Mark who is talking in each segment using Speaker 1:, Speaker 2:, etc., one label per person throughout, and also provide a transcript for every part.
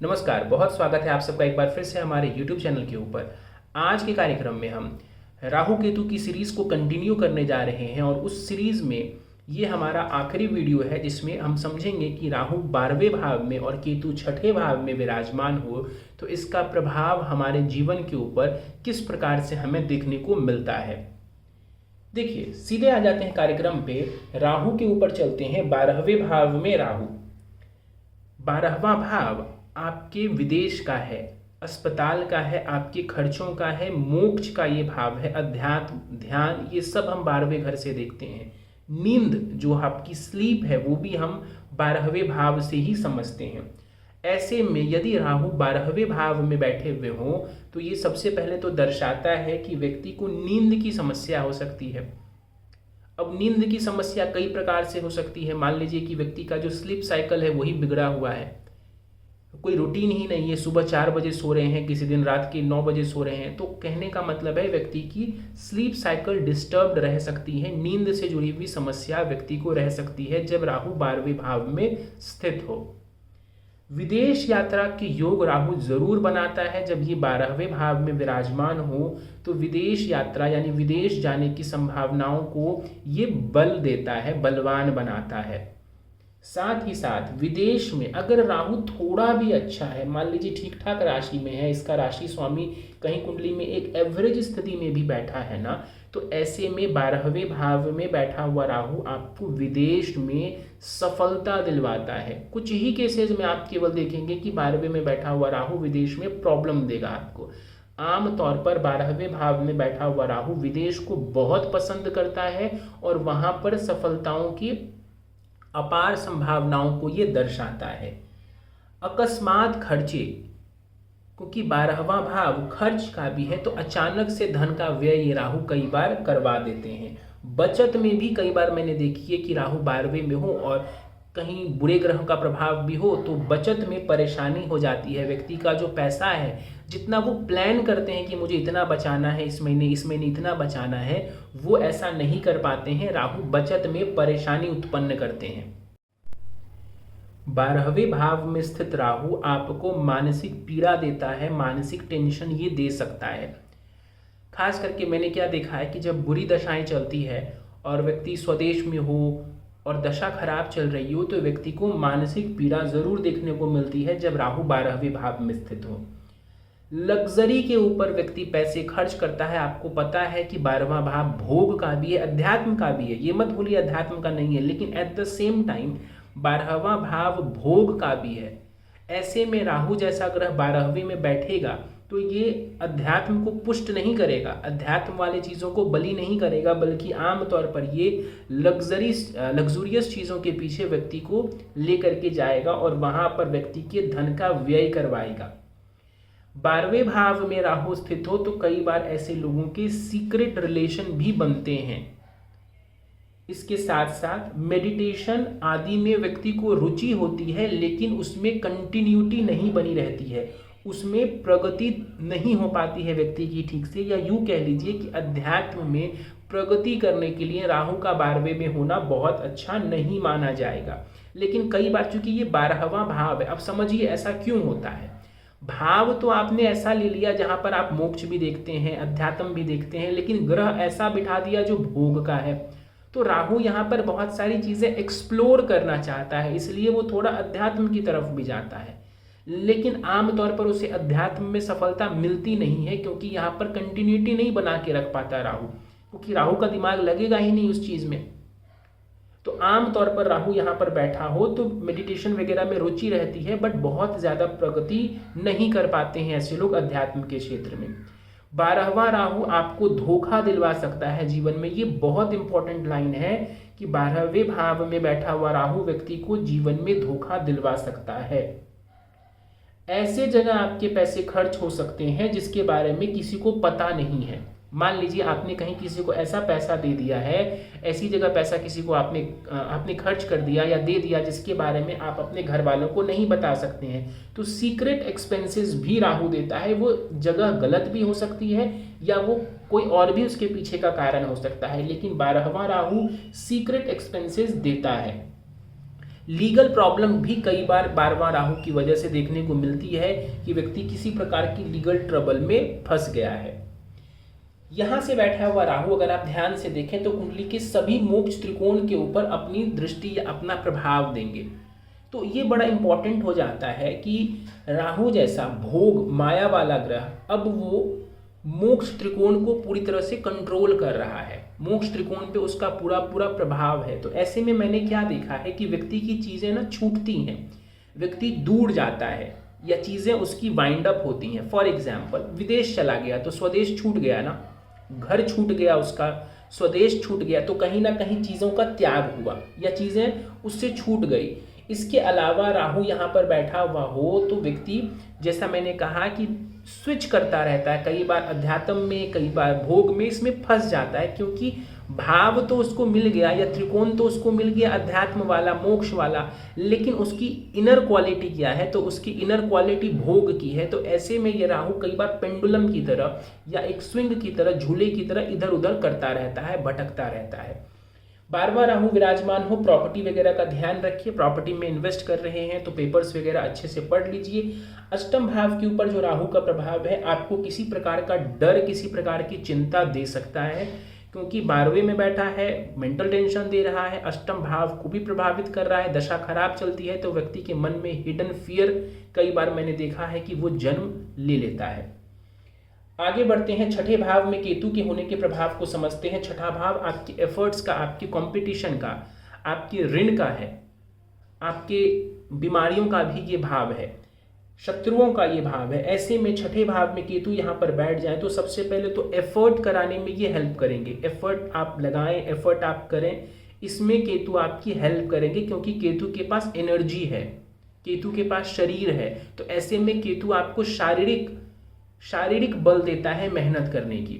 Speaker 1: नमस्कार, बहुत स्वागत है आप सबका एक बार फिर से हमारे YouTube चैनल के ऊपर। आज के कार्यक्रम में हम राहु केतु की सीरीज़ को कंटिन्यू करने जा रहे हैं और उस सीरीज़ में ये हमारा आखिरी वीडियो है जिसमें हम समझेंगे कि राहु 12वें भाव में और केतु छठे भाव में विराजमान हो तो इसका प्रभाव हमारे जीवन के ऊपर किस प्रकार से हमें देखने को मिलता है। देखिए, सीधे आ जाते हैं कार्यक्रम पे। राहु के ऊपर चलते हैं। 12वें भाव में राहु, 12वां भाव आपके विदेश का है, अस्पताल का है, आपके खर्चों का है, मोक्ष का ये भाव है, अध्यात्म, ध्यान, ये सब हम 12वें घर से देखते हैं। नींद जो आपकी स्लीप है वो भी हम 12वें भाव से ही समझते हैं। ऐसे में यदि राहु 12वें भाव में बैठे हुए हों तो ये सबसे पहले तो दर्शाता है कि व्यक्ति को नींद की समस्या हो सकती है। अब नींद की समस्या कई प्रकार से हो सकती है। मान लीजिए कि व्यक्ति का जो स्लीप साइकिल है वही बिगड़ा हुआ है, कोई रूटीन ही नहीं है, सुबह 4 बजे सो रहे हैं, किसी दिन रात के 9 बजे सो रहे हैं, तो कहने का मतलब है व्यक्ति की स्लीप साइकिल डिस्टर्ब्ड रह सकती है, नींद से जुड़ी हुई समस्या व्यक्ति को रह सकती है जब राहु 12वें भाव में स्थित हो। विदेश यात्रा के योग राहु जरूर बनाता है। जब ये 12वें भाव में विराजमान हो तो विदेश यात्रा यानी विदेश जाने की संभावनाओं को ये बल देता है, बलवान बनाता है। साथ ही साथ विदेश में अगर राहु थोड़ा भी अच्छा है, मान लीजिए ठीक ठाक राशि में है, इसका राशि स्वामी कहीं कुंडली में एक एवरेज स्थिति में भी बैठा है ना, तो ऐसे में 12वें भाव में बैठा हुआ राहु आपको विदेश में सफलता दिलवाता है। कुछ ही केसेस में आप केवल देखेंगे कि 12वें में बैठा हुआ राहु विदेश में प्रॉब्लम देगा आपको। आम तौर पर 12वें भाव में बैठा हुआ राहु विदेश को बहुत पसंद करता है और वहां पर सफलताओं की अपार संभावनाओं को ये दर्शाता है। अकस्मात खर्चे, क्योंकि 12वां भाव खर्च का भी है तो अचानक से धन का व्यय ये राहु कई बार करवा देते हैं। बचत में भी कई बार मैंने देखी है कि राहु 12वें में हो और कहीं बुरे ग्रह का प्रभाव भी हो तो बचत में परेशानी हो जाती है। व्यक्ति का जो पैसा है, जितना वो प्लान करते हैं कि मुझे इतना बचाना है इस महीने इतना बचाना है, वो ऐसा नहीं कर पाते हैं। राहु बचत में परेशानी उत्पन्न करते हैं। 12वें भाव में स्थित राहु आपको मानसिक पीड़ा देता है, मानसिक टेंशन ये दे सकता है। खास करके मैंने क्या देखा है कि जब बुरी दशाएं चलती है और व्यक्ति स्वदेश में हो और दशा खराब चल रही हो तो व्यक्ति को मानसिक पीड़ा जरूर देखने को मिलती है जब राहु 12वें भाव में स्थित हो। लग्जरी के ऊपर व्यक्ति पैसे खर्च करता है। आपको पता है कि 12वां भाव भोग का भी है, अध्यात्म का भी है, ये मत भूलिए अध्यात्म का नहीं है, लेकिन एट द सेम टाइम 12वां भाव भोग का भी है। ऐसे में राहु जैसा ग्रह 12वें में बैठेगा तो ये अध्यात्म को पुष्ट नहीं करेगा, अध्यात्म वाले चीज़ों को बलि नहीं करेगा, बल्कि आमतौर पर ये लग्जूरियस चीज़ों के पीछे व्यक्ति को लेकर के जाएगा और वहाँ पर व्यक्ति के धन का व्यय करवाएगा। 12वें भाव में राहु स्थित हो तो कई बार ऐसे लोगों के सीक्रेट रिलेशन भी बनते हैं। इसके साथ साथ मेडिटेशन आदि में व्यक्ति को रुचि होती है लेकिन उसमें कंटिन्यूटी नहीं बनी रहती है, उसमें प्रगति नहीं हो पाती है व्यक्ति की ठीक से, या यूं कह लीजिए कि अध्यात्म में प्रगति करने के लिए राहु का 12वें में होना बहुत अच्छा नहीं माना जाएगा। लेकिन कई बार चूंकि ये 12वां भाव है, अब समझिए ऐसा क्यों होता है। भाव तो आपने ऐसा ले लिया जहां पर आप मोक्ष भी देखते हैं, अध्यात्म भी देखते हैं, लेकिन ग्रह ऐसा बिठा दिया जो भोग का है। तो राहु यहाँ पर बहुत सारी चीजें एक्सप्लोर करना चाहता है, इसलिए वो थोड़ा अध्यात्म की तरफ भी जाता है, लेकिन आमतौर पर उसे अध्यात्म में सफलता मिलती नहीं है क्योंकि यहाँ पर कंटिन्यूटी नहीं बना के रख पाता राहु, क्योंकि राहु का दिमाग लगेगा ही नहीं उस चीज में। तो आमतौर पर राहु यहाँ पर बैठा हो तो मेडिटेशन वगैरह में रुचि रहती है बट बहुत ज्यादा प्रगति नहीं कर पाते हैं ऐसे लोग अध्यात्म के क्षेत्र में। 12वां राहु आपको धोखा दिलवा सकता है जीवन में। ये बहुत इंपॉर्टेंट लाइन है कि 12वें भाव में बैठा हुआ राहु व्यक्ति को जीवन में धोखा दिलवा सकता है। ऐसे जगह आपके पैसे खर्च हो सकते हैं जिसके बारे में किसी को पता नहीं है। मान लीजिए आपने कहीं किसी को ऐसा पैसा दे दिया है, ऐसी जगह पैसा किसी को आपने खर्च कर दिया या दे दिया जिसके बारे में आप अपने घर वालों को नहीं बता सकते हैं, तो सीक्रेट एक्सपेंसेस भी राहु देता है। वो जगह गलत भी हो सकती है या वो कोई और भी उसके पीछे का कारण हो सकता है, लेकिन 12वां राहु सीक्रेट एक्सपेंसेस देता है। लीगल प्रॉब्लम भी कई बार 12वां राहु की वजह से देखने को मिलती है कि व्यक्ति किसी प्रकार की लीगल ट्रबल में फंस गया है। यहां से बैठा हुआ राहु अगर आप ध्यान से देखें तो कुंडली के सभी मोक्ष त्रिकोण के ऊपर अपनी दृष्टि या अपना प्रभाव देंगे। तो ये बड़ा इंपॉर्टेंट हो जाता है कि राहु जैसा भोग माया वाला ग्रह अब वो मोक्ष त्रिकोण को पूरी तरह से कंट्रोल कर रहा है, मोक्ष त्रिकोण पे उसका पूरा पूरा प्रभाव है। तो ऐसे में मैंने क्या देखा है कि व्यक्ति की चीज़ें ना छूटती हैं, व्यक्ति दूर जाता है या चीज़ें उसकी वाइंड अप होती हैं। फॉर एग्जाम्पल विदेश चला गया तो स्वदेश छूट गया ना, घर छूट गया उसका, स्वदेश छूट गया, तो कहीं ना कहीं चीज़ों का त्याग हुआ या चीज़ें उससे छूट गई। इसके अलावा राहु यहाँ पर बैठा हुआ हो तो व्यक्ति, जैसा मैंने कहा कि स्विच करता रहता है, कई बार अध्यात्म में कई बार भोग में, इसमें फंस जाता है क्योंकि भाव तो उसको मिल गया या त्रिकोण तो उसको मिल गया अध्यात्म वाला, मोक्ष वाला, लेकिन उसकी इनर क्वालिटी क्या है, तो उसकी इनर क्वालिटी भोग की है। तो ऐसे में ये राहु कई बार पेंडुलम की तरह या एक स्विंग की तरह, झूले की तरह इधर उधर करता रहता है, भटकता रहता है। 12वां राहु विराजमान हो, प्रॉपर्टी वगैरह का ध्यान रखिए, प्रॉपर्टी में इन्वेस्ट कर रहे हैं तो पेपर्स वगैरह अच्छे से पढ़ लीजिए। अष्टम भाव के ऊपर जो राहु का प्रभाव है आपको किसी प्रकार का डर, किसी प्रकार की चिंता दे सकता है क्योंकि 12वें में बैठा है, मेंटल टेंशन दे रहा है, अष्टम भाव को भी प्रभावित कर रहा है, दशा खराब चलती है तो व्यक्ति के मन में हिडन फियर कई बार मैंने देखा है कि वो जन्म ले लेता है। आगे बढ़ते हैं, छठे भाव में केतु के होने के प्रभाव को समझते हैं। छठा भाव आपके एफर्ट्स का, आपके कंपटीशन का, आपके ऋण का है, आपके बीमारियों का भी ये भाव है, शत्रुओं का ये भाव है। ऐसे में छठे भाव में केतु यहाँ पर बैठ जाए तो सबसे पहले तो एफर्ट कराने में ये हेल्प करेंगे। एफर्ट आप लगाएं, एफर्ट आप करें, इसमें केतु आपकी हेल्प करेंगे क्योंकि केतु के पास एनर्जी है, केतु के पास शरीर है। तो ऐसे में केतु आपको शारीरिक बल देता है मेहनत करने की।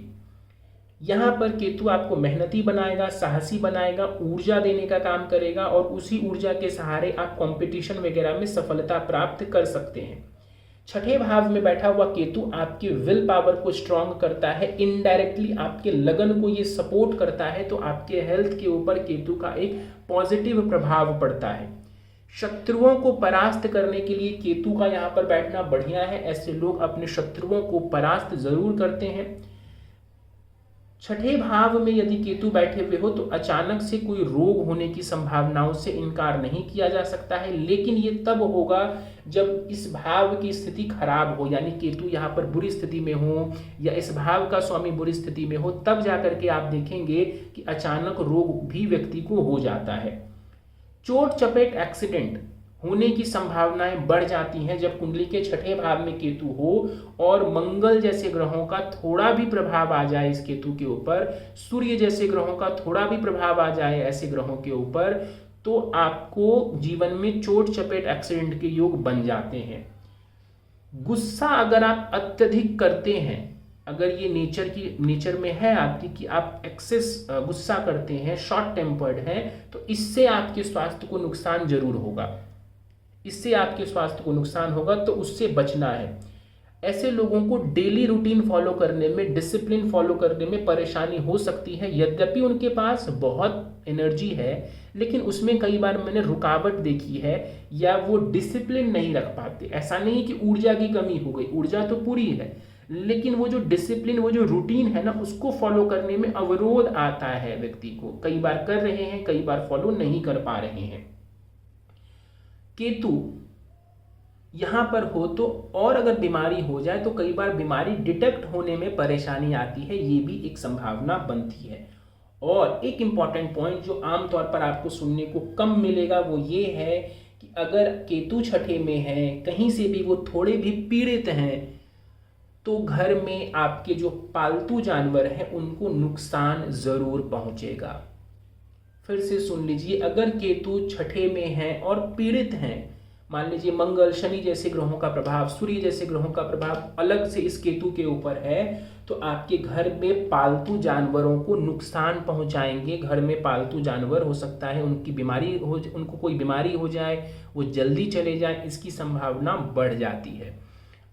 Speaker 1: यहाँ पर केतु आपको मेहनती बनाएगा, साहसी बनाएगा, ऊर्जा देने का काम करेगा और उसी ऊर्जा के सहारे आप कंपटीशन वगैरह में सफलता प्राप्त कर सकते हैं। छठे भाव में बैठा हुआ केतु आपके विल पावर को स्ट्रांग करता है, इनडायरेक्टली आपके लगन को ये सपोर्ट करता है, तो आपके हेल्थ के ऊपर केतु का एक पॉजिटिव प्रभाव पड़ता है। शत्रुओं को परास्त करने के लिए केतु का यहाँ पर बैठना बढ़िया है, ऐसे लोग अपने शत्रुओं को परास्त जरूर करते हैं। छठे भाव में यदि केतु बैठे हुए हो तो अचानक से कोई रोग होने की संभावनाओं से इनकार नहीं किया जा सकता है, लेकिन ये तब होगा जब इस भाव की स्थिति खराब हो, यानी केतु यहाँ पर बुरी स्थिति में हो या इस भाव का स्वामी बुरी स्थिति में हो, तब जाकर के आप देखेंगे कि अचानक रोग भी व्यक्ति को हो जाता है। चोट चपेट एक्सीडेंट होने की संभावनाएं बढ़ जाती हैं जब कुंडली के छठे भाव में केतु हो और मंगल जैसे ग्रहों का थोड़ा भी प्रभाव आ जाए इस केतु के ऊपर, सूर्य जैसे ग्रहों का थोड़ा भी प्रभाव आ जाए ऐसे ग्रहों के ऊपर, तो आपको जीवन में चोट चपेट एक्सीडेंट के योग बन जाते हैं। गुस्सा अगर आप अत्यधिक करते हैं, अगर ये नेचर में है आपकी कि आप एक्सेस गुस्सा करते हैं, शॉर्ट टेम्पर्ड हैं, तो इससे आपके स्वास्थ्य को नुकसान जरूर होगा, इससे आपके स्वास्थ्य को नुकसान होगा, तो उससे बचना है। ऐसे लोगों को डेली रूटीन फॉलो करने में, डिसिप्लिन फॉलो करने में परेशानी हो सकती है। यद्यपि उनके पास बहुत एनर्जी है लेकिन उसमें कई बार मैंने रुकावट देखी है या वो डिसिप्लिन नहीं रख पाते। ऐसा नहीं कि ऊर्जा की कमी हो गई, ऊर्जा तो पूरी है, लेकिन वो जो डिसिप्लिन, वो जो रूटीन है ना, उसको फॉलो करने में अवरोध आता है व्यक्ति को। कई बार कर रहे हैं, कई बार फॉलो नहीं कर पा रहे हैं। केतु यहां पर हो तो और अगर बीमारी हो जाए तो कई बार बीमारी डिटेक्ट होने में परेशानी आती है, ये भी एक संभावना बनती है। और एक इंपॉर्टेंट पॉइंट जो आमतौर पर आपको सुनने को कम मिलेगा वो ये है कि अगर केतु छठे में है, कहीं से भी वो थोड़े भी पीड़ित हैं, तो घर में आपके जो पालतू जानवर हैं उनको नुकसान जरूर पहुंचेगा। फिर से सुन लीजिए, अगर केतु छठे में है और पीड़ित हैं, मान लीजिए मंगल शनि जैसे ग्रहों का प्रभाव, सूर्य जैसे ग्रहों का प्रभाव अलग से इस केतु के ऊपर है, तो आपके घर में पालतू जानवरों को नुकसान पहुंचाएंगे। घर में पालतू जानवर हो सकता है उनको कोई बीमारी हो जाए, वो जल्दी चले जाए, इसकी संभावना बढ़ जाती है।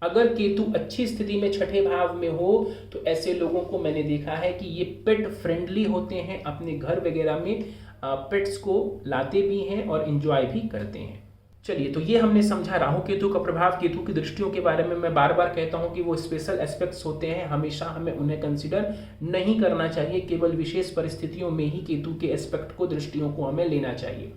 Speaker 1: अगर केतु अच्छी स्थिति में छठे भाव में हो तो ऐसे लोगों को मैंने देखा है कि ये पेट फ्रेंडली होते हैं, अपने घर वगैरह में पेट्स को लाते भी हैं और इन्जॉय भी करते हैं। चलिए, तो ये हमने समझा राहु केतु का प्रभाव, केतु की दृष्टियों के बारे में। मैं बार बार कहता हूं कि वो स्पेशल एस्पेक्ट्स होते हैं, हमेशा हमें उन्हें कंसिडर नहीं करना चाहिए, केवल विशेष परिस्थितियों में ही केतु के एस्पेक्ट को, दृष्टियों को हमें लेना चाहिए।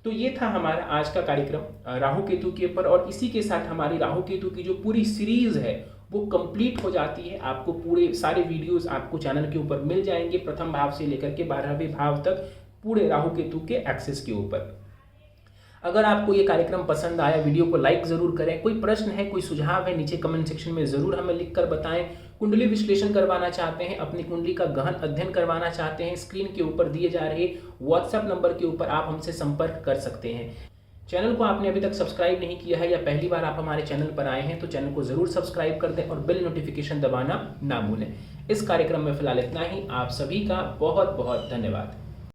Speaker 1: तो ये था हमारा आज का कार्यक्रम राहु केतु के ऊपर, और इसी के साथ हमारी राहु केतु की जो पूरी सीरीज है वो कंप्लीट हो जाती है। आपको पूरे सारे वीडियोस आपको चैनल के ऊपर मिल जाएंगे, प्रथम भाव से लेकर के 12वें भाव तक, पूरे राहु केतु के एक्सेस के ऊपर। अगर आपको ये कार्यक्रम पसंद आया, वीडियो को लाइक जरूर करें। कोई प्रश्न है, कोई सुझाव है, नीचे कमेंट सेक्शन में जरूर हमें लिखकर बताएं। कुंडली विश्लेषण करवाना चाहते हैं, अपनी कुंडली का गहन अध्ययन करवाना चाहते हैं, स्क्रीन के ऊपर दिए जा रहे व्हाट्सएप नंबर के ऊपर आप हमसे संपर्क कर सकते हैं। चैनल को आपने अभी तक सब्सक्राइब नहीं किया है या पहली बार आप हमारे चैनल पर आए हैं तो चैनल को जरूर सब्सक्राइब कर दें और बेल नोटिफिकेशन दबाना ना भूलें। इस कार्यक्रम में फिलहाल इतना ही। आप सभी का बहुत बहुत धन्यवाद।